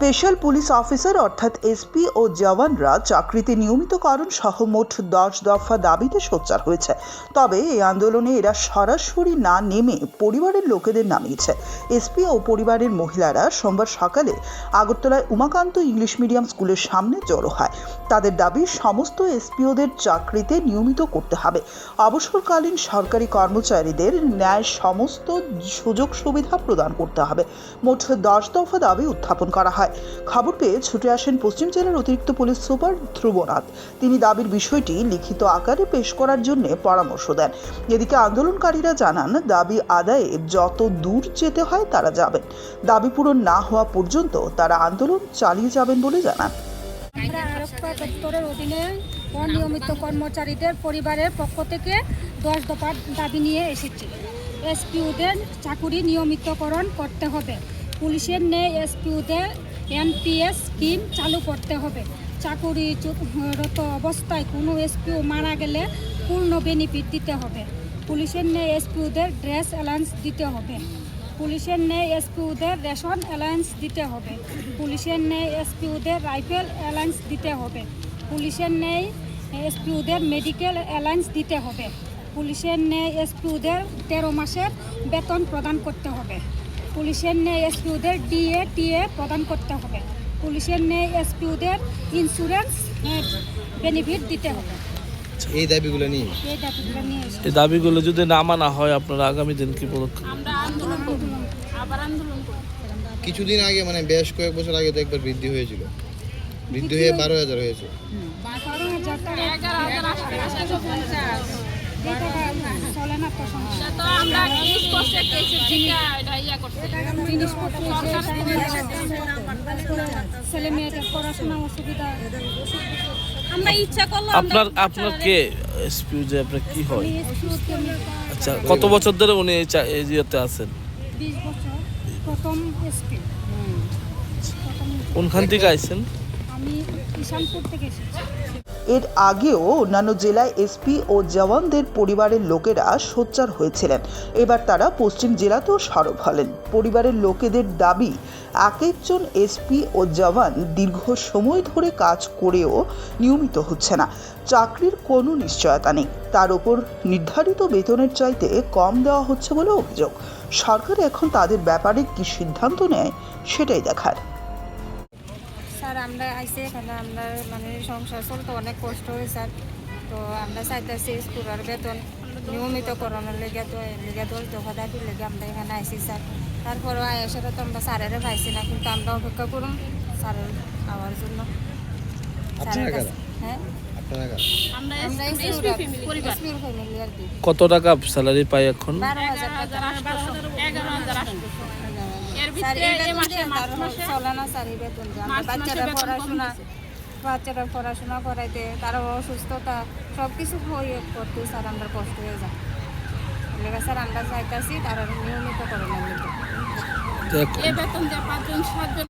Special police officer অর্থাৎ SP ও জওয়ানরা চাকরিতে নিয়মিতকরণ সহ মোট 10 দফা দাবিতে সোচ্চার হয়েছে। তবে এই আন্দোলনে এরা সরাসরি না নেমে পরিবারের লোকেদের নামিয়েছে। এসপি ও পরিবারের মহিলারা সোমবার সকালে আগরতলায় উমাকান্ত ইংলিশ মিডিয়াম স্কুলের সামনে জড়ো হয়। তাদের দাবি সমস্ত এসপিওদের চাকরিতে নিয়মিত করতে হবে। অবসরকালীন সরকারি কর্মচারীদের ন্যায় সমস্ত সুযোগ সুবিধা প্রদান করতে হবে। মোট 10 দফা দাবি উত্থাপন করা হয়। খবর পেয়ে ছুটে আসেন পশ্চিম জেলার অতিরিক্ত পুলিশ সুপার ধ্রুবনাথ। তিনি দাবির বিষয়টি লিখিত আকারে পেশ করার জন্য পরামর্শ দেন। এদিকে আন্দোলনকারীরা জানান, দাবি আদায়ে যত দূর যেতে হয় তারা যাবেন। দাবি পূরণ না হওয়া পর্যন্ত তারা আন্দোলন চালিয়ে যাবেন বলে জানান। আমরা আরক্ষা দপ্তরের অধীনে অনিয়মিত কর্মচারীদের পরিবারের পক্ষ থেকে 10 দফার দাবি নিয়ে এসেছি। এসপিওদের চাকুরি নিয়মিতকরণ করতে হবে। পুলিশের ন্যায় এসপিওদের এনপিএস স্কিম চালু করতে হবে। চাকুরিরত অবস্থায় কোনো এসপিও মারা গেলে পূর্ণ বেনিফিট দিতে হবে। পুলিশের ন্যায় এসপিওদের ড্রেস অ্যালাউন্স দিতে হবে। পুলিশের ন্যায় এসপিওদের রেশন অ্যালাউন্স দিতে হবে। পুলিশের ন্যায় এসপিওদের রাইফেল অ্যালাউন্স দিতে হবে। পুলিশের ন্যায় এসপিওদের মেডিকেল অ্যালাউন্স দিতে হবে। পুলিশের ন্যায় এসপিওদের 13 মাসের বেতন প্রদান করতে হবে। পুলিশের ন্যায় এসপিওদের ডিএ টিএ প্রদান করতে হবে। পুলিশের ন্যায় এসপিওদের ইন্স্যুরেন্স বেনিফিট দিতে হবে। এই দাবিগুলো নিয়ে এসেছি। এই দাবিগুলো যদি না মানা হয় আপনারা আগামী দিন কি পদক্ষেপ? আমরা আন্দোলন করব, আবার আন্দোলন করব। কিছুদিন আগে মানে বেশ কয়েক বছর আগে তো একবার বৃদ্ধি হয়েছিল, বৃদ্ধি হয়ে 12,000 হয়েছে। 12,000 টাকা 11,850 চলে না তো সংসার। তো আমরা জিনিসপত্র ছেলে মেয়েদের পড়াশোনা অসুবিধা, আমরা ইচ্ছা করলো। আপনার কে এসপি যে আপনার কি হয়? আচ্ছা, কত বছর ধরে উনি এই ইয়েতে আছেন? 20 বছর। প্রথম এসপি। কোনখান থেকে আইছেন? আমি ঈশানপুর থেকে এসেছি। এর আগেও অন্যান্য জেলায় এসপি ও জওয়ানদের পরিবারের লোকেরা সোচ্চার হয়েছিলেন। এবার তারা পশ্চিম জেলাতেও সরব হলেন। পরিবারের লোকেদের দাবি, এক একজন এসপি ও জওয়ান দীর্ঘ সময় ধরে কাজ করেও নিয়মিত হচ্ছে না। চাকরির কোনো নিশ্চয়তা নেই। তার উপর নির্ধারিত বেতনের চাইতে কম দেওয়া হচ্ছে বলে অভিযোগ। সরকার এখন তাদের ব্যাপারে কি সিদ্ধান্ত নেয় সেটাই দেখার। স্যার, আমরা আইসে এখানে আমরা মানে সংসার চলতে অনেক কষ্ট হয় স্যার। তো আমরা চাইতেছি স্কুলের বেতন নিয়মিতকরণের লেগে 10 দফা দাবির লেগে আমরা এখানে আইসি স্যার। তারপরেও আয়াসেরা তো আমরা স্যারেরা পাইছি না, কিন্তু আমরা অপেক্ষা করুন স্যারের পাওয়ার জন্য। হ্যাঁ, আমরা ফ্যামিলি আর কি। কত টাকা স্যালারি পাই এখন? 12,000 টাকা। বাচ্চারা পড়াশোনা করাইতে, তারা অসুস্থতা সবকিছু করতে স্যার আমরা কষ্ট হয়ে যায়। স্যার আমরা চাইতেছি তারা নিয়মিত করে